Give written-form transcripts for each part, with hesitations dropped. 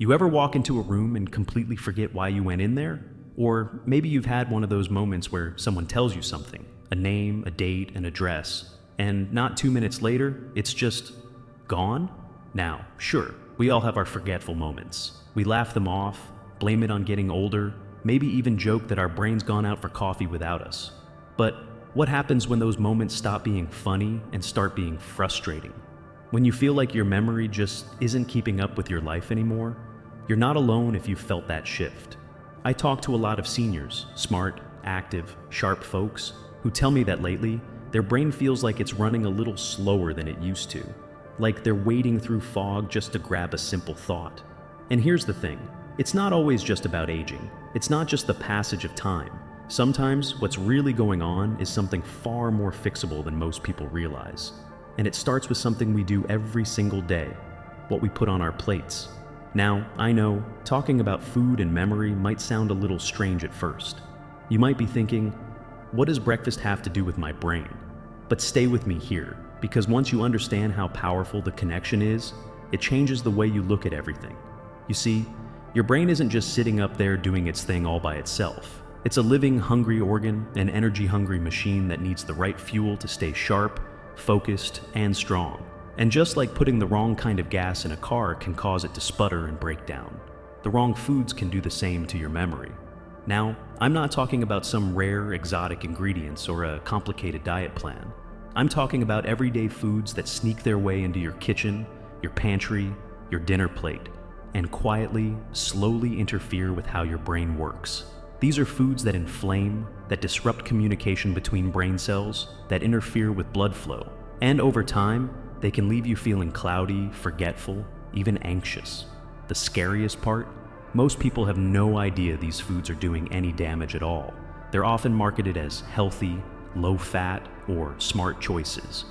You ever walk into a room and completely forget why you went in there? Or maybe you've had one of those moments where someone tells you something, a name, a date, an address, and not 2 minutes later, it's just gone? Now, sure, we all have our forgetful moments. We laugh them off, blame it on getting older, maybe even joke that our brain's gone out for coffee without us. But what happens when those moments stop being funny and start being frustrating? When you feel like your memory just isn't keeping up with your life anymore? You're not alone if you've felt that shift. I talk to a lot of seniors, smart, active, sharp folks, who tell me that lately, their brain feels like it's running a little slower than it used to. Like they're wading through fog just to grab a simple thought. And here's the thing, it's not always just about aging. It's not just the passage of time. Sometimes what's really going on is something far more fixable than most people realize. And it starts with something we do every single day, what we put on our plates. Now, I know, talking about food and memory might sound a little strange at first. You might be thinking, what does breakfast have to do with my brain? But stay with me here, because once you understand how powerful the connection is, it changes the way you look at everything. You see, your brain isn't just sitting up there doing its thing all by itself. It's a living, hungry organ, an energy-hungry machine that needs the right fuel to stay sharp, focused, and strong. And just like putting the wrong kind of gas in a car can cause it to sputter and break down, the wrong foods can do the same to your memory. Now, I'm not talking about some rare, exotic ingredients or a complicated diet plan. I'm talking about everyday foods that sneak their way into your kitchen, your pantry, your dinner plate, and quietly, slowly interfere with how your brain works. These are foods that inflame, that disrupt communication between brain cells, that interfere with blood flow, and over time, they can leave you feeling cloudy, forgetful, even anxious. The scariest part? Most people have no idea these foods are doing any damage at all. They're often marketed as healthy, low-fat, or smart choices.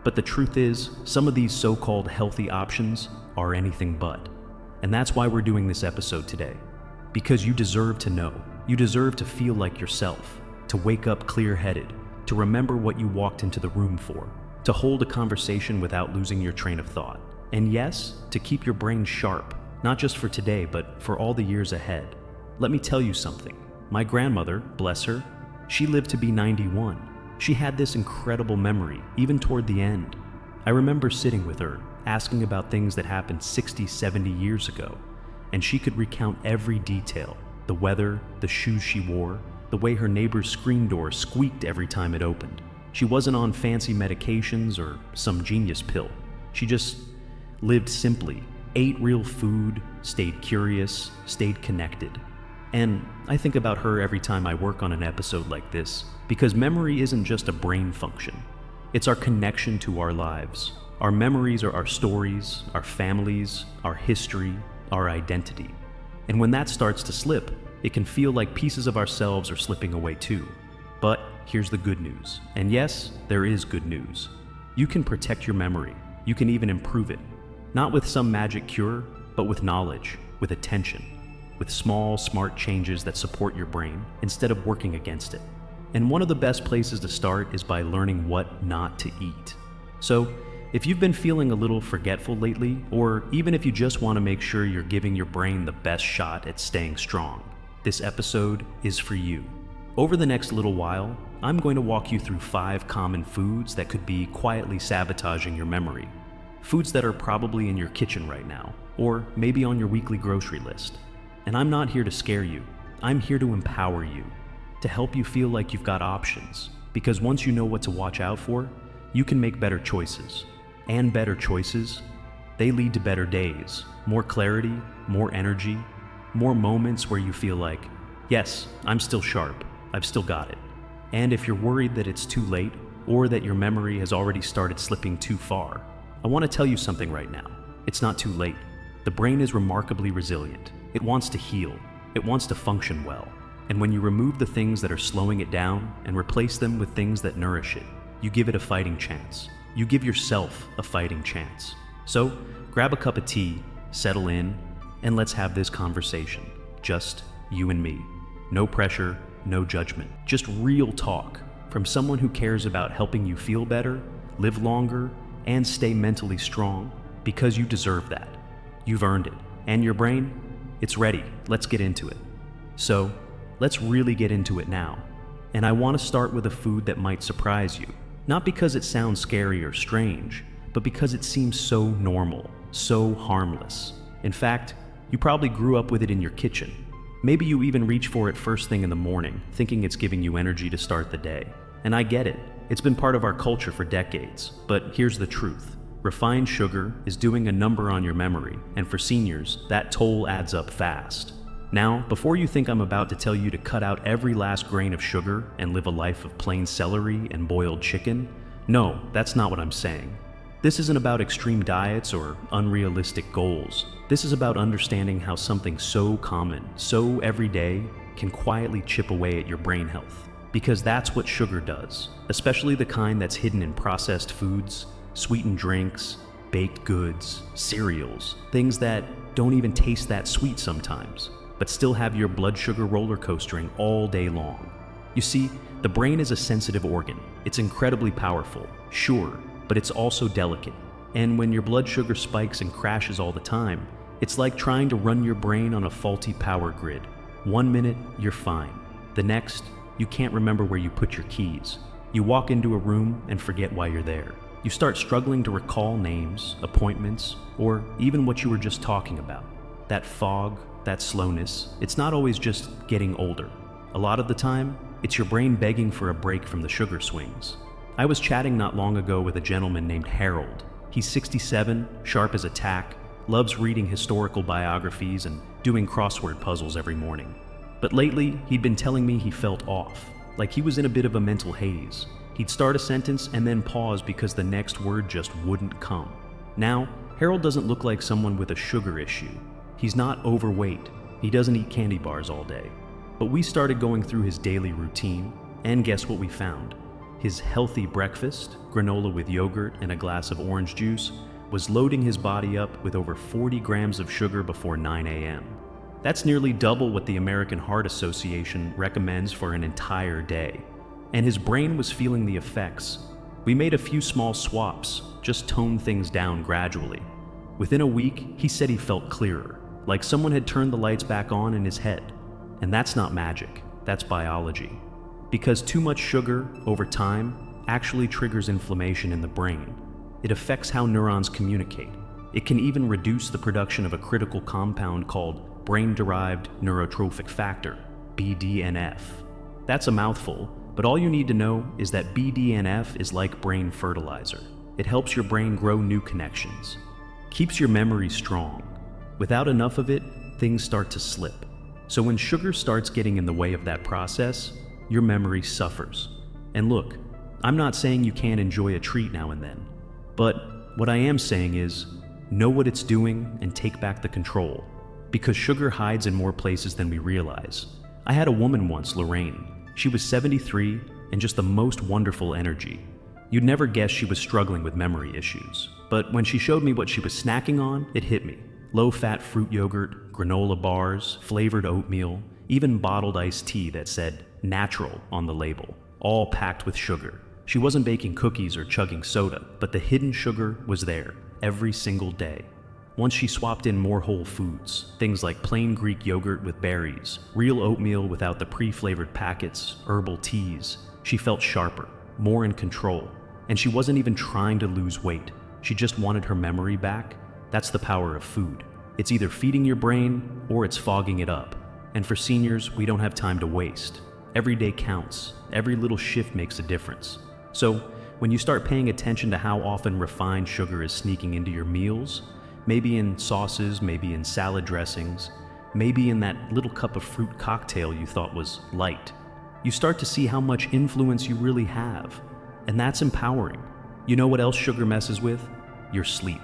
But the truth is, some of these so-called healthy options are anything but. And that's why we're doing this episode today. Because you deserve to know. You deserve to feel like yourself, to wake up clear-headed, to remember what you walked into the room for, to hold a conversation without losing your train of thought. And yes, to keep your brain sharp, not just for today, but for all the years ahead. Let me tell you something. My grandmother, bless her, she lived to be 91. She had this incredible memory, even toward the end. I remember sitting with her, asking about things that happened 60, 70 years ago, and she could recount every detail, the weather, the shoes she wore, the way her neighbor's screen door squeaked every time it opened. She wasn't on fancy medications or some genius pill. She just lived simply, ate real food, stayed curious, stayed connected. And I think about her every time I work on an episode like this, because memory isn't just a brain function. It's our connection to our lives. Our memories are our stories, our families, our history, our identity. And when that starts to slip, it can feel like pieces of ourselves are slipping away too. But here's the good news. And yes, there is good news. You can protect your memory. You can even improve it. Not with some magic cure, but with knowledge, with attention, with small, smart changes that support your brain instead of working against it. And one of the best places to start is by learning what not to eat. So, if you've been feeling a little forgetful lately, or even if you just want to make sure you're giving your brain the best shot at staying strong, this episode is for you. Over the next little while, I'm going to walk you through 5 common foods that could be quietly sabotaging your memory. Foods that are probably in your kitchen right now, or maybe on your weekly grocery list. And I'm not here to scare you. I'm here to empower you, to help you feel like you've got options. Because once you know what to watch out for, you can make better choices. And better choices, they lead to better days, more clarity, more energy, more moments where you feel like, yes, I'm still sharp, I've still got it. And if you're worried that it's too late, or that your memory has already started slipping too far, I want to tell you something right now. It's not too late. The brain is remarkably resilient. It wants to heal. It wants to function well. And when you remove the things that are slowing it down and replace them with things that nourish it, you give it a fighting chance. You give yourself a fighting chance. So, grab a cup of tea, settle in, and let's have this conversation. Just you and me. No pressure, no judgment. Just real talk from someone who cares about helping you feel better, live longer, and stay mentally strong, because you deserve that. You've earned it. And your brain? It's ready. Let's get into it. So, let's really get into it now. And I want to start with a food that might surprise you. Not because it sounds scary or strange, but because it seems so normal, so harmless. In fact, you probably grew up with it in your kitchen. Maybe you even reach for it first thing in the morning, thinking it's giving you energy to start the day. And I get it. It's been part of our culture for decades. But here's the truth. Refined sugar is doing a number on your memory, and for seniors, that toll adds up fast. Now, before you think I'm about to tell you to cut out every last grain of sugar and live a life of plain celery and boiled chicken, no, that's not what I'm saying. This isn't about extreme diets or unrealistic goals. This is about understanding how something so common, so everyday, can quietly chip away at your brain health. Because that's what sugar does, especially the kind that's hidden in processed foods, sweetened drinks, baked goods, cereals, things that don't even taste that sweet sometimes, but still have your blood sugar roller coastering all day long. You see, the brain is a sensitive organ. It's incredibly powerful, sure, but it's also delicate. And when your blood sugar spikes and crashes all the time, it's like trying to run your brain on a faulty power grid. 1 minute, you're fine. The next, you can't remember where you put your keys. You walk into a room and forget why you're there. You start struggling to recall names, appointments, or even what you were just talking about. That fog, that slowness, it's not always just getting older. A lot of the time, it's your brain begging for a break from the sugar swings. I was chatting not long ago with a gentleman named Harold. He's 67, sharp as a tack, loves reading historical biographies and doing crossword puzzles every morning. But lately, he'd been telling me he felt off, like he was in a bit of a mental haze. He'd start a sentence and then pause because the next word just wouldn't come. Now, Harold doesn't look like someone with a sugar issue. He's not overweight. He doesn't eat candy bars all day. But we started going through his daily routine, and guess what we found? His healthy breakfast, granola with yogurt and a glass of orange juice, was loading his body up with over 40 grams of sugar before 9 a.m. That's nearly double what the American Heart Association recommends for an entire day. And his brain was feeling the effects. We made a few small swaps, just toned things down gradually. Within a week, he said he felt clearer, like someone had turned the lights back on in his head. And that's not magic, that's biology. Because too much sugar, over time, actually triggers inflammation in the brain. It affects how neurons communicate. It can even reduce the production of a critical compound called brain-derived neurotrophic factor, BDNF. That's a mouthful, but all you need to know is that BDNF is like brain fertilizer. It helps your brain grow new connections, keeps your memory strong. Without enough of it, things start to slip. So when sugar starts getting in the way of that process, your memory suffers. And look, I'm not saying you can't enjoy a treat now and then, but what I am saying is, know what it's doing and take back the control, because sugar hides in more places than we realize. I had a woman once, Lorraine. She was 73 and just the most wonderful energy. You'd never guess she was struggling with memory issues. But when she showed me what she was snacking on, it hit me. Low-fat fruit yogurt, granola bars, flavored oatmeal, even bottled iced tea that said natural on the label, all packed with sugar. She wasn't baking cookies or chugging soda, but the hidden sugar was there every single day. Once she swapped in more whole foods, things like plain Greek yogurt with berries, real oatmeal without the pre-flavored packets, herbal teas, she felt sharper, more in control. And she wasn't even trying to lose weight. She just wanted her memory back. That's the power of food. It's either feeding your brain or it's fogging it up. And for seniors, we don't have time to waste. Every day counts. Every little shift makes a difference. So when you start paying attention to how often refined sugar is sneaking into your meals, maybe in sauces, maybe in salad dressings, maybe in that little cup of fruit cocktail you thought was light, you start to see how much influence you really have. And that's empowering. You know what else sugar messes with? Your sleep.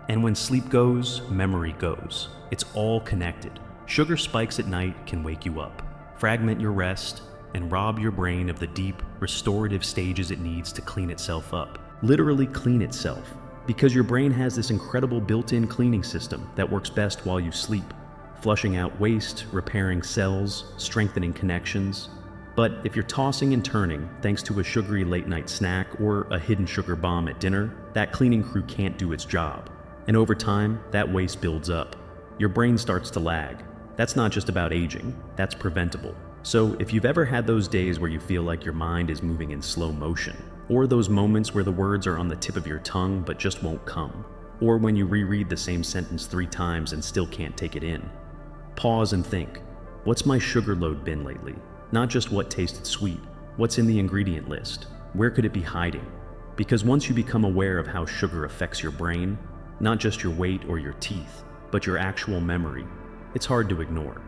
And when sleep goes, memory goes. It's all connected. Sugar spikes at night can wake you up, fragment your rest, and rob your brain of the deep, restorative stages it needs to clean itself up. Literally clean itself. Because your brain has this incredible built-in cleaning system that works best while you sleep, flushing out waste, repairing cells, strengthening connections. But if you're tossing and turning thanks to a sugary late-night snack or a hidden sugar bomb at dinner, that cleaning crew can't do its job. And over time, that waste builds up. your brain starts to lag. That's not just about aging, that's preventable. So if you've ever had those days where you feel like your mind is moving in slow motion, or those moments where the words are on the tip of your tongue but just won't come, or when you reread the same sentence 3 times and still can't take it in, pause and think, what's my sugar load been lately? Not just what tasted sweet, what's in the ingredient list? Where could it be hiding? Because once you become aware of how sugar affects your brain, not just your weight or your teeth, but your actual memory, it's hard to ignore.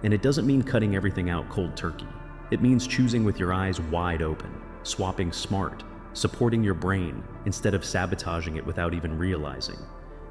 And it doesn't mean cutting everything out cold turkey. It means choosing with your eyes wide open, swapping smart, supporting your brain instead of sabotaging it without even realizing.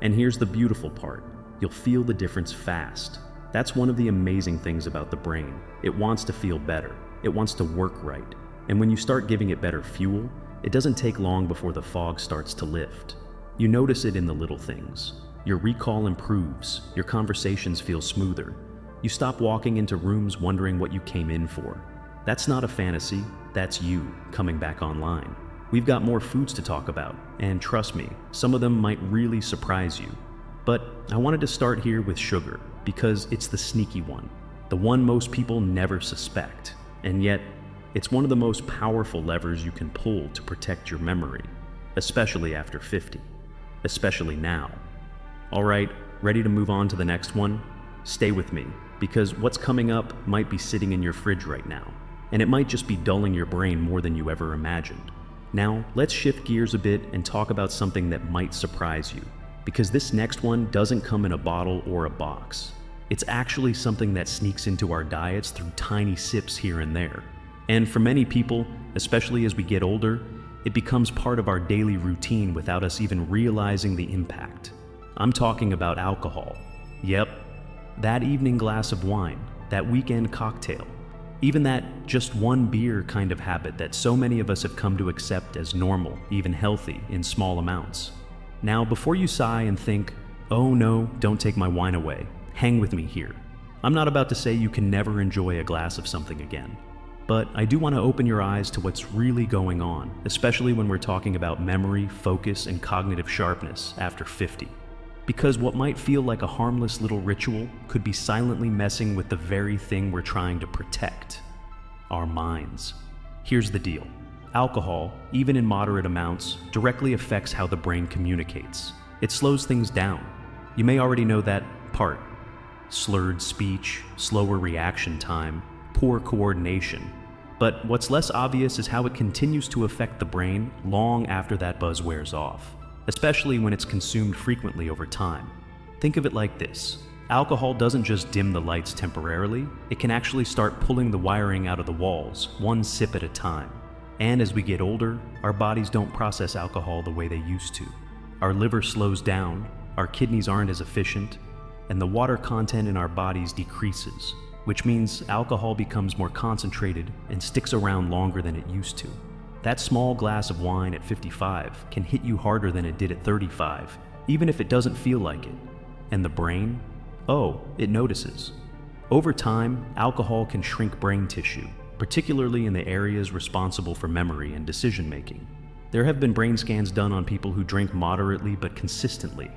And here's the beautiful part, you'll feel the difference fast. That's one of the amazing things about the brain. It wants to feel better. It wants to work right. And when you start giving it better fuel, it doesn't take long before the fog starts to lift. You notice it in the little things. Your recall improves, your conversations feel smoother. You stop walking into rooms wondering what you came in for. That's not a fantasy, that's you coming back online. We've got more foods to talk about, and trust me, some of them might really surprise you. But I wanted to start here with sugar, because it's the sneaky one, the one most people never suspect, and yet it's one of the most powerful levers you can pull to protect your memory, especially after 50, especially now. All right, ready to move on to the next one? Stay with me, because what's coming up might be sitting in your fridge right now, and it might just be dulling your brain more than you ever imagined. Now, let's shift gears a bit and talk about something that might surprise you, because this next one doesn't come in a bottle or a box. It's actually something that sneaks into our diets through tiny sips here and there. And for many people, especially as we get older, it becomes part of our daily routine without us even realizing the impact. I'm talking about alcohol. Yep, that evening glass of wine, that weekend cocktail, even that just one beer kind of habit that so many of us have come to accept as normal, even healthy, in small amounts. Now, before you sigh and think, oh no, don't take my wine away, hang with me here. I'm not about to say you can never enjoy a glass of something again, but I do want to open your eyes to what's really going on, especially when we're talking about memory, focus, and cognitive sharpness after 50. Because what might feel like a harmless little ritual could be silently messing with the very thing we're trying to protect, our minds. Here's the deal. Alcohol, even in moderate amounts, directly affects how the brain communicates. It slows things down. You may already know that part. Slurred speech, slower reaction time, poor coordination. But what's less obvious is how it continues to affect the brain long after that buzz wears off, especially when it's consumed frequently over time. Think of it like this. Alcohol doesn't just dim the lights temporarily, it can actually start pulling the wiring out of the walls, one sip at a time. And as we get older, our bodies don't process alcohol the way they used to. Our liver slows down, our kidneys aren't as efficient, and the water content in our bodies decreases, which means alcohol becomes more concentrated and sticks around longer than it used to. That small glass of wine at 55 can hit you harder than it did at 35, even if it doesn't feel like it. And the brain? Oh, it notices. Over time, alcohol can shrink brain tissue, particularly in the areas responsible for memory and decision-making. There have been brain scans done on people who drink moderately but consistently,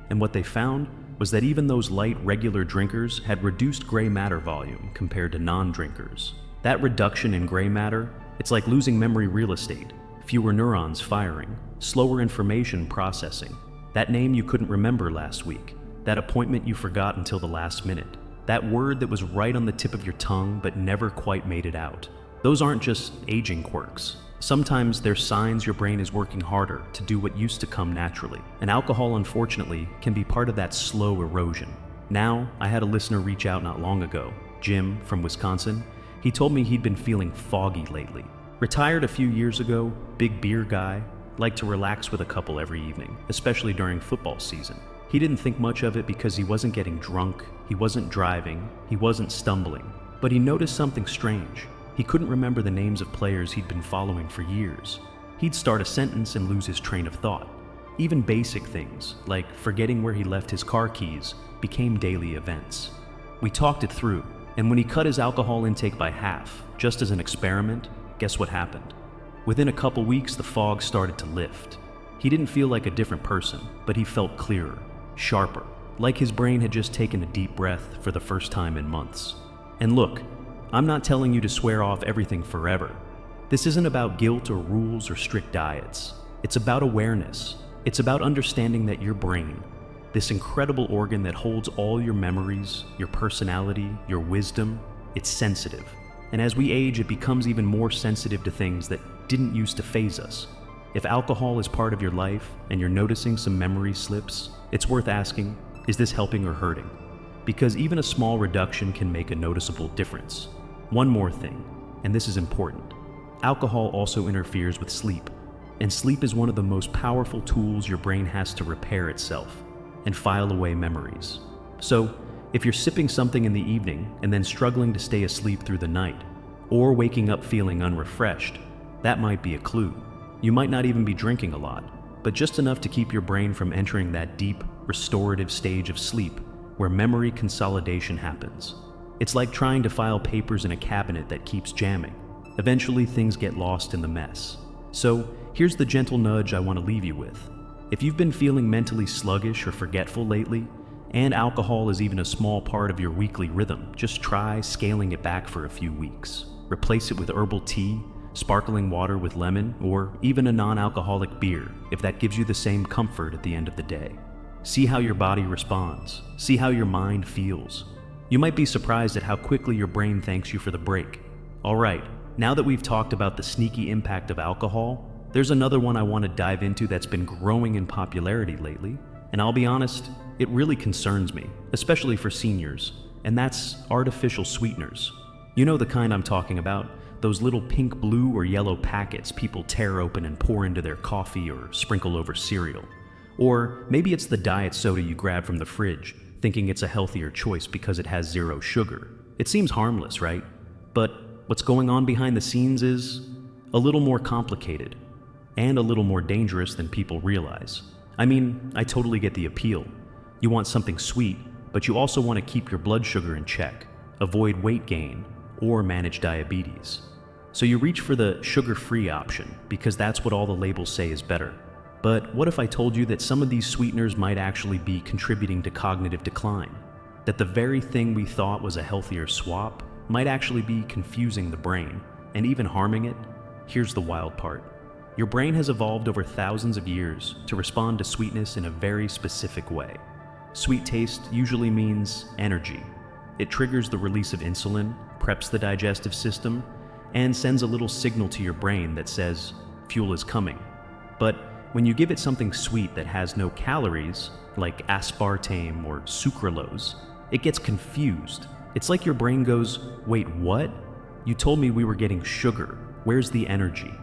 and what they found was that even those light, regular drinkers had reduced gray matter volume compared to non-drinkers. That reduction in gray matter, it's like losing memory real estate, fewer neurons firing, slower information processing, that name you couldn't remember last week, that appointment you forgot until the last minute, that word that was right on the tip of your tongue but never quite made it out. Those aren't just aging quirks. Sometimes they're signs your brain is working harder to do what used to come naturally, and alcohol, unfortunately, can be part of that slow erosion. Now, I had a listener reach out not long ago, Jim from Wisconsin. He told me he'd been feeling foggy lately. Retired a few years ago, big beer guy, liked to relax with a couple every evening, especially during football season. He didn't think much of it because he wasn't getting drunk, he wasn't driving, he wasn't stumbling, but he noticed something strange. He couldn't remember the names of players he'd been following for years. He'd start a sentence and lose his train of thought. Even basic things, like forgetting where he left his car keys, became daily events. We talked it through, and when he cut his alcohol intake by half, just as an experiment, guess what happened? Within a couple weeks, the fog started to lift. He didn't feel like a different person, but he felt clearer, sharper, like his brain had just taken a deep breath for the first time in months. And look, I'm not telling you to swear off everything forever. This isn't about guilt or rules or strict diets. It's about awareness. It's about understanding that your brain, this incredible organ that holds all your memories, your personality, your wisdom, it's sensitive. And as we age, it becomes even more sensitive to things that didn't used to faze us. If alcohol is part of your life and you're noticing some memory slips, it's worth asking, is this helping or hurting? Because even a small reduction can make a noticeable difference. One more thing, and this is important. Alcohol also interferes with sleep, and sleep is one of the most powerful tools your brain has to repair itself and file away memories. So, if you're sipping something in the evening and then struggling to stay asleep through the night, or waking up feeling unrefreshed, that might be a clue. You might not even be drinking a lot, but just enough to keep your brain from entering that deep, restorative stage of sleep where memory consolidation happens. It's like trying to file papers in a cabinet that keeps jamming. Eventually, things get lost in the mess. So, here's the gentle nudge I want to leave you with. If you've been feeling mentally sluggish or forgetful lately, and alcohol is even a small part of your weekly rhythm, just try scaling it back for a few weeks. Replace it with herbal tea, sparkling water with lemon, or even a non-alcoholic beer if that gives you the same comfort at the end of the day. See how your body responds. See how your mind feels. You might be surprised at how quickly your brain thanks you for the break. All right, now that we've talked about the sneaky impact of alcohol, there's another one I want to dive into that's been growing in popularity lately, and I'll be honest, it really concerns me, especially for seniors, and that's artificial sweeteners. You know the kind I'm talking about, those little pink, blue, or yellow packets people tear open and pour into their coffee or sprinkle over cereal. Or maybe it's the diet soda you grab from the fridge, thinking it's a healthier choice because it has 0 sugar. It seems harmless, right? But what's going on behind the scenes is a little more complicated, and a little more dangerous than people realize. I mean, I totally get the appeal. You want something sweet, but you also want to keep your blood sugar in check, avoid weight gain, or manage diabetes. So you reach for the sugar-free option because that's what all the labels say is better. But what if I told you that some of these sweeteners might actually be contributing to cognitive decline? That the very thing we thought was a healthier swap might actually be confusing the brain and even harming it? Here's the wild part. Your brain has evolved over thousands of years to respond to sweetness in a very specific way. Sweet taste usually means energy. It triggers the release of insulin, preps the digestive system, and sends a little signal to your brain that says, fuel is coming. But when you give it something sweet that has no calories, like aspartame or sucralose, it gets confused. It's like your brain goes, wait, what? You told me we were getting sugar. Where's the energy?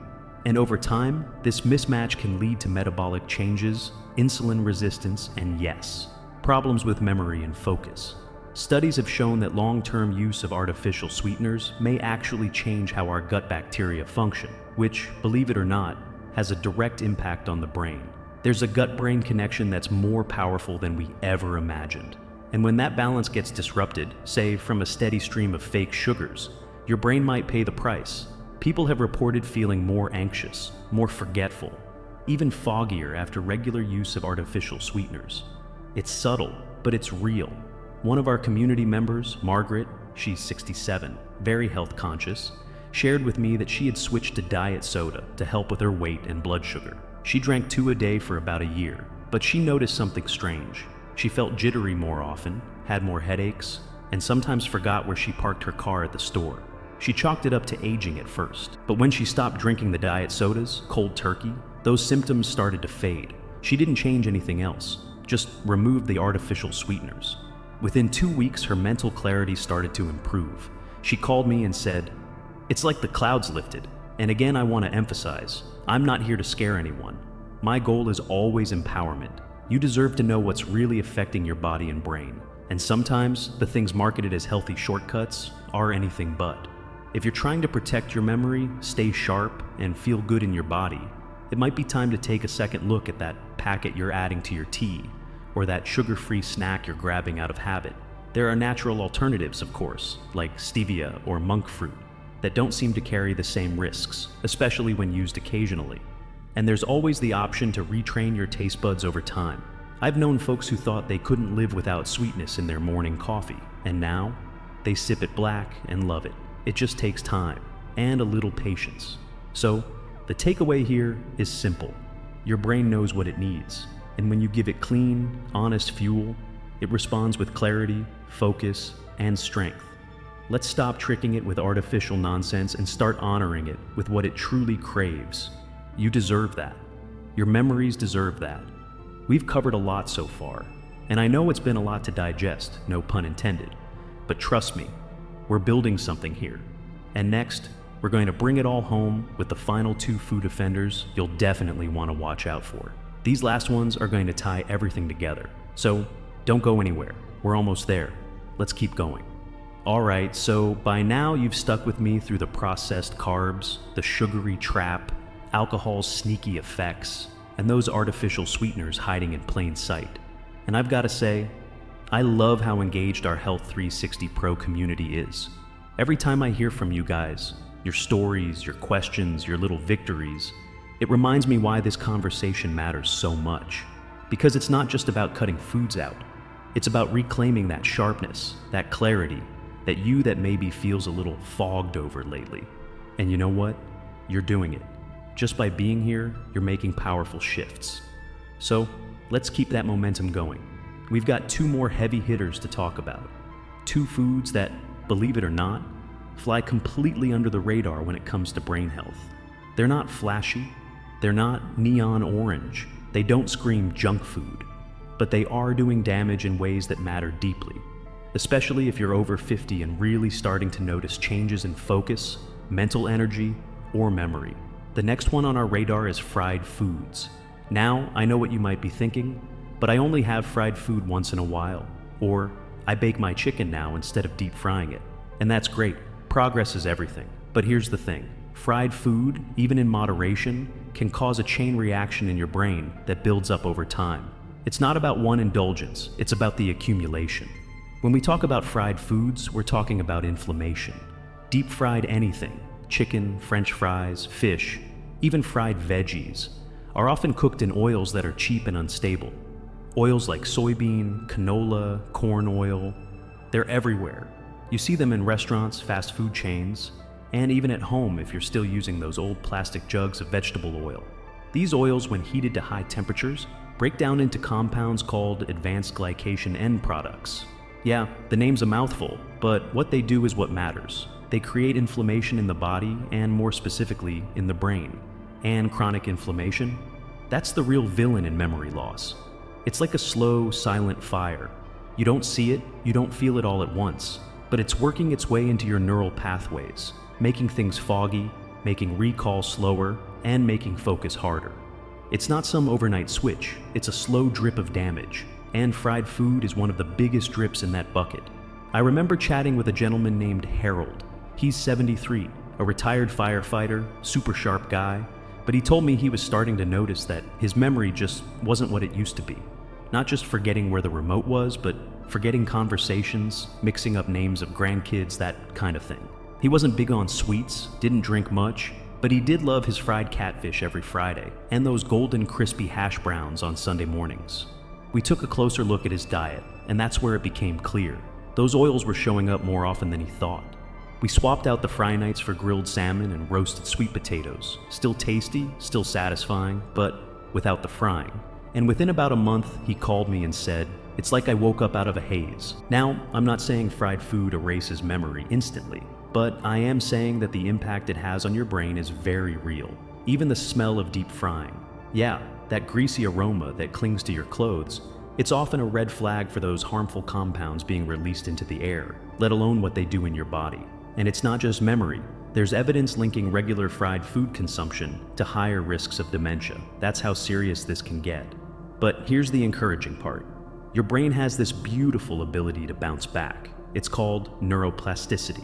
And over time, this mismatch can lead to metabolic changes, insulin resistance, and yes, problems with memory and focus. Studies have shown that long-term use of artificial sweeteners may actually change how our gut bacteria function, which, believe it or not, has a direct impact on the brain. There's a gut-brain connection that's more powerful than we ever imagined. And when that balance gets disrupted, say from a steady stream of fake sugars, your brain might pay the price. People have reported feeling more anxious, more forgetful, even foggier after regular use of artificial sweeteners. It's subtle, but it's real. One of our community members, Margaret, she's 67, very health conscious, shared with me that she had switched to diet soda to help with her weight and blood sugar. She drank 2 a day for about a year, but she noticed something strange. She felt jittery more often, had more headaches, and sometimes forgot where she parked her car at the store. She chalked it up to aging at first, but when she stopped drinking the diet sodas, cold turkey, those symptoms started to fade. She didn't change anything else, just removed the artificial sweeteners. Within 2 weeks, her mental clarity started to improve. She called me and said, "It's like the clouds lifted." And again, I want to emphasize, I'm not here to scare anyone. My goal is always empowerment. You deserve to know what's really affecting your body and brain. And sometimes, the things marketed as healthy shortcuts are anything but. If you're trying to protect your memory, stay sharp, and feel good in your body, it might be time to take a second look at that packet you're adding to your tea, or that sugar-free snack you're grabbing out of habit. There are natural alternatives, of course, like stevia or monk fruit, that don't seem to carry the same risks, especially when used occasionally. And there's always the option to retrain your taste buds over time. I've known folks who thought they couldn't live without sweetness in their morning coffee, and now they sip it black and love it. It just takes time and a little patience. So, the takeaway here is simple. Your brain knows what it needs, and when you give it clean, honest fuel, it responds with clarity, focus, and strength. Let's stop tricking it with artificial nonsense and start honoring it with what it truly craves. You deserve that. Your memories deserve that. We've covered a lot so far, and I know it's been a lot to digest, no pun intended. But trust me, we're building something here. And next, we're going to bring it all home with the final 2 food offenders you'll definitely want to watch out for. These last ones are going to tie everything together. So don't go anywhere. We're almost there. Let's keep going. Alright, so by now you've stuck with me through the processed carbs, the sugary trap, alcohol's sneaky effects, and those artificial sweeteners hiding in plain sight. And I've got to say, I love how engaged our Health 360 Pro community is. Every time I hear from you guys, your stories, your questions, your little victories, it reminds me why this conversation matters so much. Because it's not just about cutting foods out. It's about reclaiming that sharpness, that clarity, that maybe feels a little fogged over lately. And you know what? You're doing it. Just by being here, you're making powerful shifts. So, let's keep that momentum going. We've got 2 more heavy hitters to talk about. 2 foods that, believe it or not, fly completely under the radar when it comes to brain health. They're not flashy, they're not neon orange, they don't scream junk food, but they are doing damage in ways that matter deeply, especially if you're over 50 and really starting to notice changes in focus, mental energy, or memory. The next one on our radar is fried foods. Now, I know what you might be thinking, but I only have fried food once in a while, or I bake my chicken now instead of deep frying it. And that's great. Progress is everything. But here's the thing. Fried food, even in moderation, can cause a chain reaction in your brain that builds up over time. It's not about one indulgence, it's about the accumulation. When we talk about fried foods, we're talking about inflammation. Deep fried anything, chicken, French fries, fish, even fried veggies, are often cooked in oils that are cheap and unstable. Oils like soybean, canola, corn oil, they're everywhere. You see them in restaurants, fast food chains, and even at home if you're still using those old plastic jugs of vegetable oil. These oils, when heated to high temperatures, break down into compounds called advanced glycation end products. Yeah, the name's a mouthful, but what they do is what matters. They create inflammation in the body, and more specifically, in the brain. And chronic inflammation? That's the real villain in memory loss. It's like a slow, silent fire. You don't see it, you don't feel it all at once, but it's working its way into your neural pathways, making things foggy, making recall slower, and making focus harder. It's not some overnight switch, it's a slow drip of damage, and fried food is one of the biggest drips in that bucket. I remember chatting with a gentleman named Harold. He's 73, a retired firefighter, super sharp guy, but he told me he was starting to notice that his memory just wasn't what it used to be. Not just forgetting where the remote was, but forgetting conversations, mixing up names of grandkids, that kind of thing. He wasn't big on sweets, didn't drink much, but he did love his fried catfish every Friday, and those golden crispy hash browns on Sunday mornings. We took a closer look at his diet, and that's where it became clear. Those oils were showing up more often than he thought. We swapped out the fry nights for grilled salmon and roasted sweet potatoes. Still tasty, still satisfying, but without the frying. And within about a month, he called me and said, "It's like I woke up out of a haze." Now, I'm not saying fried food erases memory instantly, but I am saying that the impact it has on your brain is very real. Even the smell of deep frying. Yeah, that greasy aroma that clings to your clothes, it's often a red flag for those harmful compounds being released into the air, let alone what they do in your body. And it's not just memory. There's evidence linking regular fried food consumption to higher risks of dementia. That's how serious this can get. But here's the encouraging part. Your brain has this beautiful ability to bounce back. It's called neuroplasticity.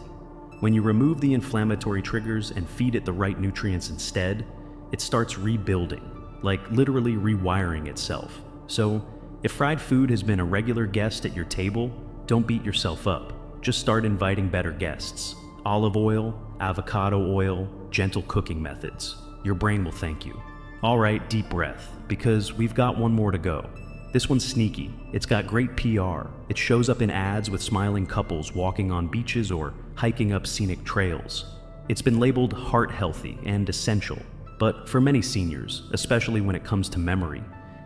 When you remove the inflammatory triggers and feed it the right nutrients instead, it starts rebuilding, like literally rewiring itself. So, if fried food has been a regular guest at your table, don't beat yourself up. Just start inviting better guests. Olive oil, avocado oil, gentle cooking methods. Your brain will thank you. All right, deep breath, because we've got one more to go. This one's sneaky. It's got great PR. It shows up in ads with smiling couples walking on beaches or hiking up scenic trails. It's been labeled heart healthy and essential, but for many seniors, especially when it comes to memory,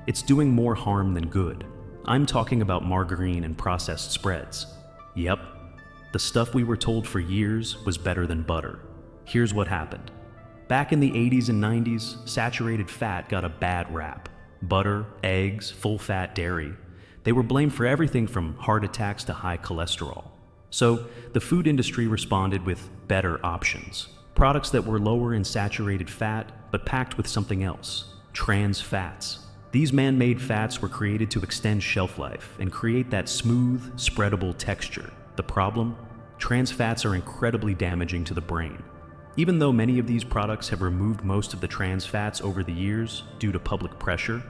it's doing more harm than good. I'm talking about margarine and processed spreads. Yep, the stuff we were told for years was better than butter. Here's what happened. Back in the 80s and 90s, saturated fat got a bad rap. Butter, eggs, full-fat dairy. They were blamed for everything from heart attacks to high cholesterol. So the food industry responded with better options. Products that were lower in saturated fat, but packed with something else: trans fats. These man-made fats were created to extend shelf life and create that smooth, spreadable texture. The problem? Trans fats are incredibly damaging to the brain. Even though many of these products have removed most of the trans fats over the years due to public pressure,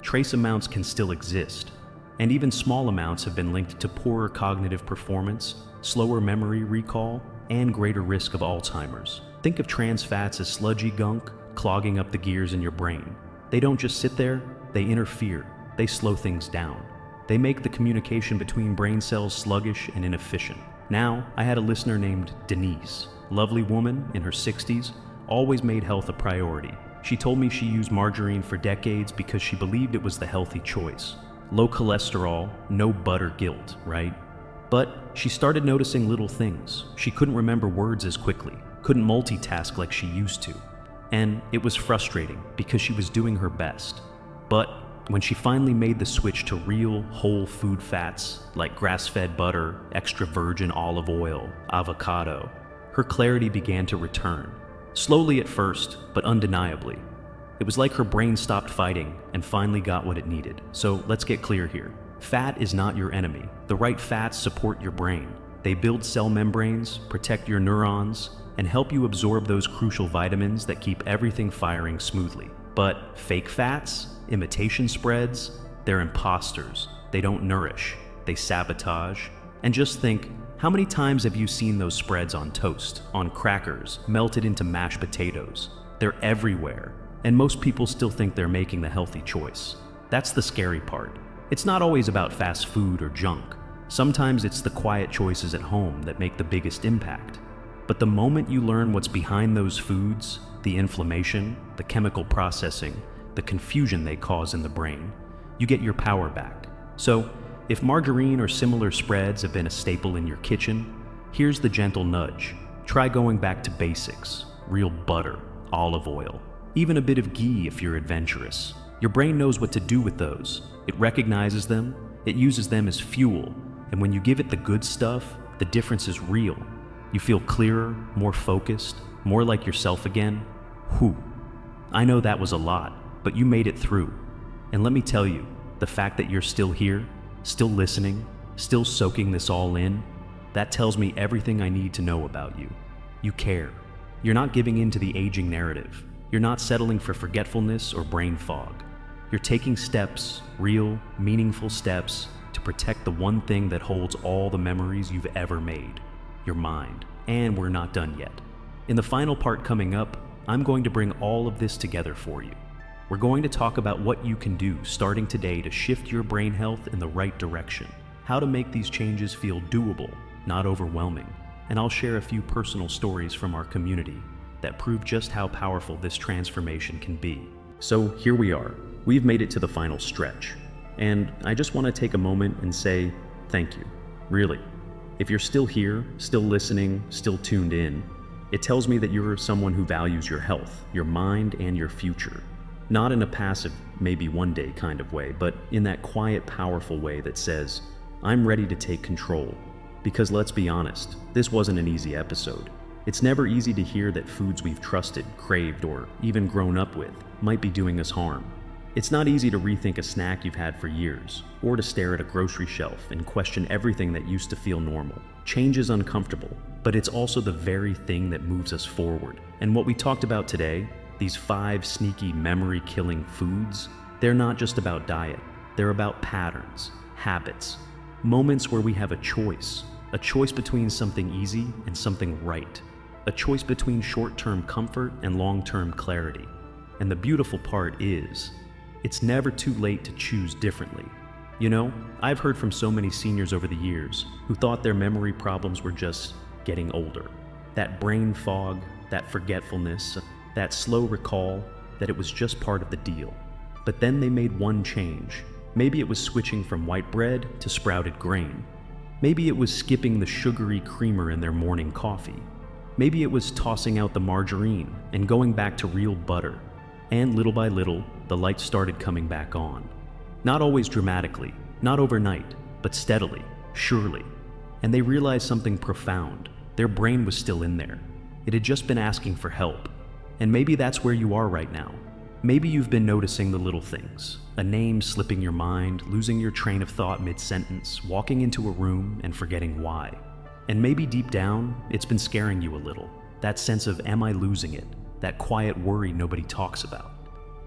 trace amounts can still exist. And even small amounts have been linked to poorer cognitive performance, slower memory recall, and greater risk of Alzheimer's. Think of trans fats as sludgy gunk clogging up the gears in your brain. They don't just sit there, they interfere. They slow things down. They make the communication between brain cells sluggish and inefficient. Now, I had a listener named Denise. Lovely woman in her 60s, always made health a priority. She told me she used margarine for decades because she believed it was the healthy choice. Low cholesterol, no butter guilt, right? But she started noticing little things. She couldn't remember words as quickly, couldn't multitask like she used to. And it was frustrating because she was doing her best. But when she finally made the switch to real, whole food fats like grass-fed butter, extra virgin olive oil, avocado, her clarity began to return. Slowly at first, but undeniably. It was like her brain stopped fighting and finally got what it needed. So let's get clear here. Fat is not your enemy. The right fats support your brain. They build cell membranes, protect your neurons, and help you absorb those crucial vitamins that keep everything firing smoothly. But fake fats, imitation spreads, they're imposters. They don't nourish, they sabotage. And just think, how many times have you seen those spreads on toast, on crackers, melted into mashed potatoes? They're everywhere, and most people still think they're making the healthy choice. That's the scary part. It's not always about fast food or junk. Sometimes it's the quiet choices at home that make the biggest impact. But the moment you learn what's behind those foods, the inflammation, the chemical processing, the confusion they cause in the brain, you get your power back. So, if margarine or similar spreads have been a staple in your kitchen, here's the gentle nudge. Try going back to basics: real butter, olive oil, even a bit of ghee if you're adventurous. Your brain knows what to do with those. It recognizes them, it uses them as fuel, and when you give it the good stuff, the difference is real. You feel clearer, more focused, more like yourself again. Whew. I know that was a lot, but you made it through. And let me tell you, the fact that you're still here, still listening, still soaking this all in, that tells me everything I need to know about you. You care. You're not giving in to the aging narrative. You're not settling for forgetfulness or brain fog. You're taking steps, real, meaningful steps, to protect the one thing that holds all the memories you've ever made: your mind. And we're not done yet. In the final part coming up, I'm going to bring all of this together for you. We're going to talk about what you can do starting today to shift your brain health in the right direction, how to make these changes feel doable, not overwhelming, and I'll share a few personal stories from our community that prove just how powerful this transformation can be. So here we are. We've made it to the final stretch. And I just want to take a moment and say thank you. Really. If you're still here, still listening, still tuned in, it tells me that you're someone who values your health, your mind, and your future. Not in a passive, maybe one day kind of way, but in that quiet, powerful way that says, I'm ready to take control. Because let's be honest, this wasn't an easy episode. It's never easy to hear that foods we've trusted, craved, or even grown up with might be doing us harm. It's not easy to rethink a snack you've had for years, or to stare at a grocery shelf and question everything that used to feel normal. Change is uncomfortable, but it's also the very thing that moves us forward. And what we talked about today, these 5 sneaky memory-killing foods, they're not just about diet. They're about patterns, habits, moments where we have a choice between something easy and something right, a choice between short-term comfort and long-term clarity. And the beautiful part is, it's never too late to choose differently. You know, I've heard from so many seniors over the years who thought their memory problems were just getting older. That brain fog, that forgetfulness, that slow recall, that it was just part of the deal. But then they made one change. Maybe it was switching from white bread to sprouted grain. Maybe it was skipping the sugary creamer in their morning coffee. Maybe it was tossing out the margarine and going back to real butter. And little by little, the lights started coming back on. Not always dramatically, not overnight, but steadily, surely. And they realized something profound. Their brain was still in there. It had just been asking for help. And maybe that's where you are right now. Maybe you've been noticing the little things. A name slipping your mind, losing your train of thought mid-sentence, walking into a room and forgetting why. And maybe deep down, it's been scaring you a little. That sense of, am I losing it? That quiet worry nobody talks about.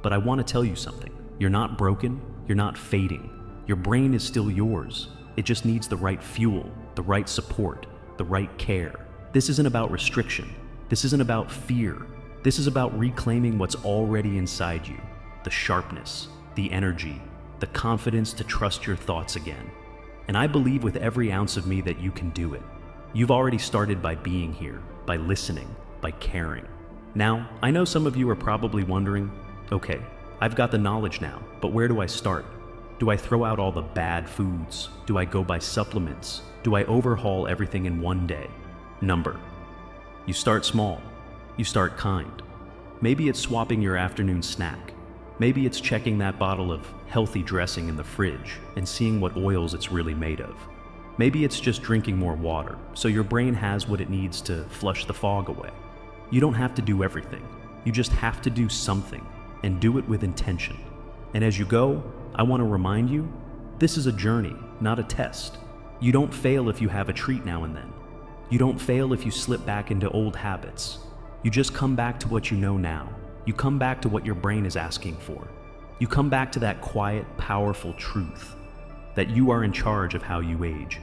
But I want to tell you something. You're not broken. You're not fading. Your brain is still yours. It just needs the right fuel, the right support, the right care. This isn't about restriction. This isn't about fear. This is about reclaiming what's already inside you. The sharpness, the energy, the confidence to trust your thoughts again. And I believe with every ounce of me that you can do it. You've already started by being here, by listening, by caring. Now, I know some of you are probably wondering, okay, I've got the knowledge now, but where do I start? Do I throw out all the bad foods? Do I go buy supplements? Do I overhaul everything in one day? Number. You start small. You start kind. Maybe it's swapping your afternoon snack. Maybe it's checking that bottle of healthy dressing in the fridge and seeing what oils it's really made of. Maybe it's just drinking more water, so your brain has what it needs to flush the fog away. You don't have to do everything. You just have to do something, and do it with intention. And as you go, I want to remind you, this is a journey, not a test. You don't fail if you have a treat now and then. You don't fail if you slip back into old habits. You just come back to what you know now. You come back to what your brain is asking for. You come back to that quiet, powerful truth that you are in charge of how you age,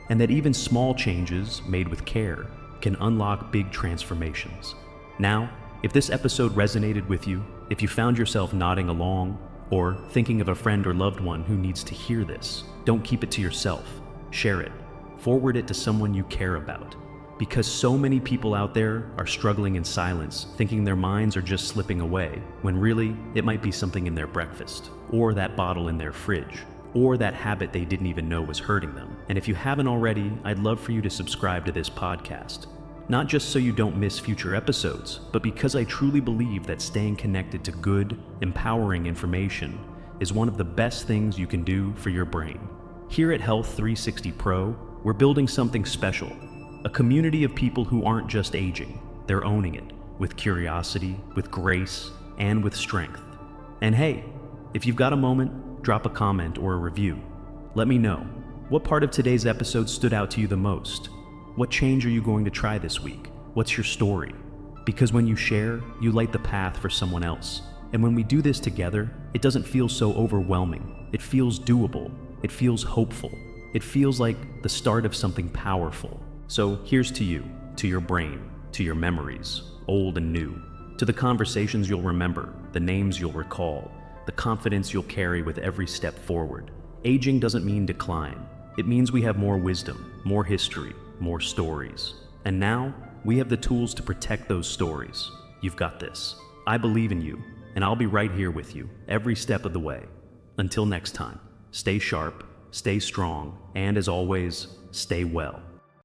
and that even small changes made with care can unlock big transformations. Now, if this episode resonated with you, if you found yourself nodding along, or thinking of a friend or loved one who needs to hear this, don't keep it to yourself. Share it. Forward it to someone you care about. Because so many people out there are struggling in silence, thinking their minds are just slipping away, when really, it might be something in their breakfast, or that bottle in their fridge, or that habit they didn't even know was hurting them. And if you haven't already, I'd love for you to subscribe to this podcast. Not just so you don't miss future episodes, but because I truly believe that staying connected to good, empowering information is one of the best things you can do for your brain. Here at Health 360 Pro, we're building something special. A community of people who aren't just aging, they're owning it, with curiosity, with grace, and with strength. And hey, if you've got a moment, drop a comment or a review. Let me know, what part of today's episode stood out to you the most? What change are you going to try this week? What's your story? Because when you share, you light the path for someone else. And when we do this together, it doesn't feel so overwhelming. It feels doable. It feels hopeful. It feels like the start of something powerful. So here's to you, to your brain, to your memories, old and new, to the conversations you'll remember, the names you'll recall, the confidence you'll carry with every step forward. Aging doesn't mean decline. It means we have more wisdom, more history, more stories. And now, we have the tools to protect those stories. You've got this. I believe in you, and I'll be right here with you every step of the way. Until next time, stay sharp, stay strong, and as always, stay well.